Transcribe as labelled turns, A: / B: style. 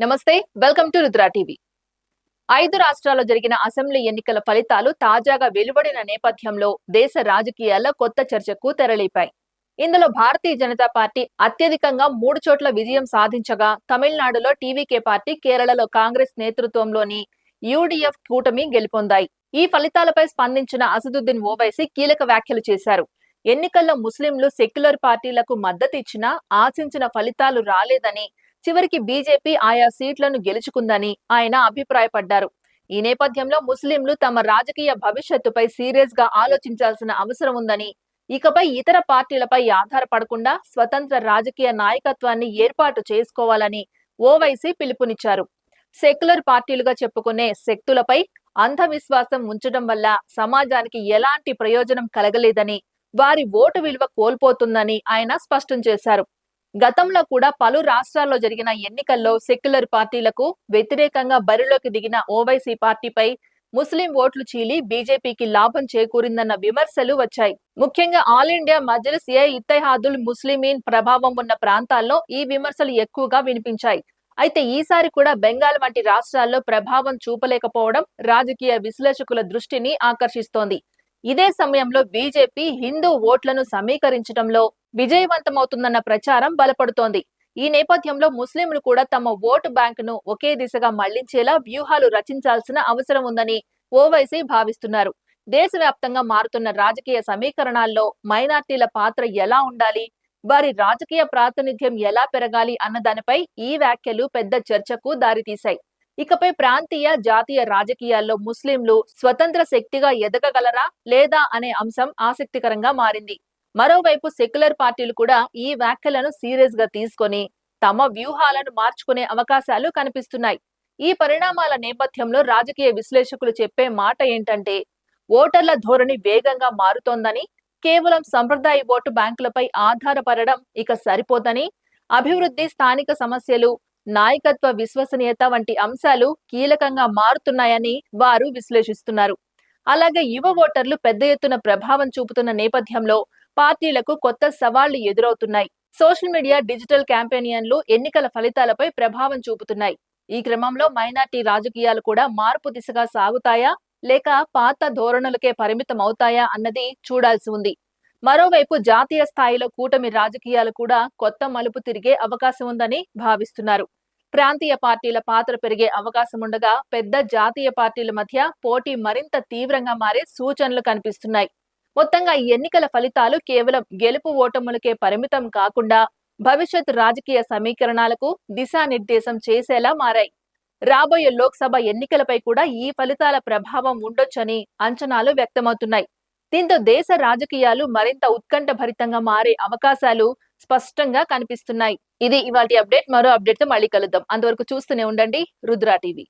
A: నమస్తే, welcome to Rudra TV. 5 రాష్ట్రాల్లో జరిగిన అసెంబ్లీ ఎన్నికల ఫలితాలు తాజాగా వెలువడిన నేపథ్యంలో దేశ రాజకీయాల్లో కొత్త చర్చకు తెరలేపాయి. ఇందులో భారతీయ జనతా పార్టీ అత్యధికంగా 3 చోట్ల విజయం సాధించగా, తమిళనాడులో టీవీకే పార్టీ, కేరళలో కాంగ్రెస్ నేతృత్వంలోని యూడీఎఫ్ కూటమి గెలుపొందాయి. ఈ ఫలితాలపై స్పందించిన అసదుద్దీన్ ఓవైసీ కీలక వ్యాఖ్యలు చేశారు. ఎన్నికల్లో ముస్లింలు సెక్యులర్ పార్టీలకు మద్దతు ఇచ్చినా ఆశించిన ఫలితాలు రాలేదని, చివరికి బీజేపీ ఆయా సీట్లను గెలుచుకుందని ఆయన అభిప్రాయపడ్డారు. ఈ నేపథ్యంలో ముస్లింలు తమ రాజకీయ భవిష్యత్తుపై సీరియస్ గా ఆలోచించాల్సిన అవసరం ఉందని, ఇకపై ఇతర పార్టీలపై ఆధారపడకుండా స్వతంత్ర రాజకీయ నాయకత్వాన్ని ఏర్పాటు చేసుకోవాలని ఓవైసీ పిలుపునిచ్చారు. సెక్యులర్ పార్టీలుగా చెప్పుకునే శక్తులపై అంధవిశ్వాసం ఉంచడం వల్ల సమాజానికి ఎలాంటి ప్రయోజనం కలగలేదని, వారి ఓటు విలువ కోల్పోతుందని ఆయన స్పష్టం చేశారు. గతంలో కూడా పలు రాష్ట్రాల్లో జరిగిన ఎన్నికల్లో సెక్యులర్ పార్టీలకు వ్యతిరేకంగా బరిలోకి దిగిన ఓవైసీ పార్టీపై ముస్లిం ఓట్లు చీలి బీజేపీకి లాభం చేకూరిందన్న విమర్శలు వచ్చాయి. ముఖ్యంగా ఆల్ ఇండియా మజ్లిస్ ఏ ఇత్తెహాదుల్ ముస్లిమీన్ ప్రభావం ఉన్న ప్రాంతాల్లో ఈ విమర్శలు ఎక్కువగా వినిపించాయి. అయితే ఈసారి కూడా బెంగాల్ వంటి రాష్ట్రాల్లో ప్రభావం చూపలేకపోవడం రాజకీయ విశ్లేషకుల దృష్టిని ఆకర్షిస్తోంది. ఇదే సమయంలో బీజేపీ హిందూ ఓట్లను సమీకరించడంలో విజయవంతమవుతుందన్న ప్రచారం బలపడుతోంది. ఈ నేపథ్యంలో ముస్లింలు కూడా తమ ఓటు బ్యాంకును ఒకే దిశగా మళ్లించేలా వ్యూహాలు రచించాల్సిన అవసరం ఉందని ఓవైసీ భావిస్తున్నారు. దేశవ్యాప్తంగా మారుతున్న రాజకీయ సమీకరణాల్లో మైనార్టీల పాత్ర ఎలా ఉండాలి, వారి రాజకీయ ప్రాతినిధ్యం ఎలా పెరగాలి అన్న దానిపై ఈ వ్యాఖ్యలు పెద్ద చర్చకు దారితీశాయి. ఇకపై ప్రాంతీయ, జాతీయ రాజకీయాల్లో ముస్లింలు స్వతంత్ర శక్తిగా ఎదగగలరా లేదా అనే అంశం ఆసక్తికరంగా మారింది. మరోవైపు సెక్యులర్ పార్టీలు కూడా ఈ వ్యాఖ్యలను సీరియస్ గా తీసుకొని తమ వ్యూహాలను మార్చుకునే అవకాశాలు కనిపిస్తున్నాయి. ఈ పరిణామాల నేపథ్యంలో రాజకీయ విశ్లేషకులు చెప్పే మాట ఏంటంటే, ఓటర్ల ధోరణి వేగంగా మారుతోందని, కేవలం సంప్రదాయ ఓటు బ్యాంకులపై ఆధారపడడం ఇక సరిపోదని, అభివృద్ధి, స్థానిక సమస్యలు, నాయకత్వ విశ్వసనీయత వంటి అంశాలు కీలకంగా మారుతున్నాయని వారు విశ్లేషిస్తున్నారు. అలాగే యువ ఓటర్లు పెద్ద ఎత్తున ప్రభావం చూపుతున్న నేపథ్యంలో పార్టీలకు కొత్త సవాళ్లు ఎదురవుతున్నాయి. సోషల్ మీడియా, డిజిటల్ క్యాంపెయిన్లు ఎన్నికల ఫలితాలపై ప్రభావం చూపుతున్నాయి. ఈ క్రమంలో మైనార్టీ రాజకీయాలు కూడా మార్పు దిశగా సాగుతాయా లేక పాత ధోరణులకే పరిమితం అవుతాయా అన్నది చూడాల్సి ఉంది. మరోవైపు జాతీయ స్థాయిలో కూటమి రాజకీయాలు కూడా కొత్త మలుపు తిరిగే అవకాశం ఉందని భావిస్తున్నారు. ప్రాంతీయ పార్టీల పాత్ర పెరిగే అవకాశం ఉండగా, పెద్ద జాతీయ పార్టీల మధ్య పోటీ మరింత తీవ్రంగా మారే సూచనలు కనిపిస్తున్నాయి. మొత్తంగా ఈ ఎన్నికల ఫలితాలు కేవలం గెలుపు ఓటములకే పరిమితం కాకుండా భవిష్యత్ రాజకీయ సమీకరణాలకు దిశానిర్దేశం చేసేలా మారాయి. రాబోయే లోక్సభ ఎన్నికలపై కూడా ఈ ఫలితాల ప్రభావం ఉండొచ్చని అంచనాలు వ్యక్తమవుతున్నాయి. దీంతో దేశ రాజకీయాలు మరింత ఉత్కంఠభరితంగా మారే అవకాశాలు స్పష్టంగా కనిపిస్తున్నాయి. ఇది ఇవాల్టి అప్డేట్. మరో అప్డేట్ తో మళ్ళీ కలుద్దాం. అంతవరకు చూస్తూనే ఉండండి రుద్రా టీవీ.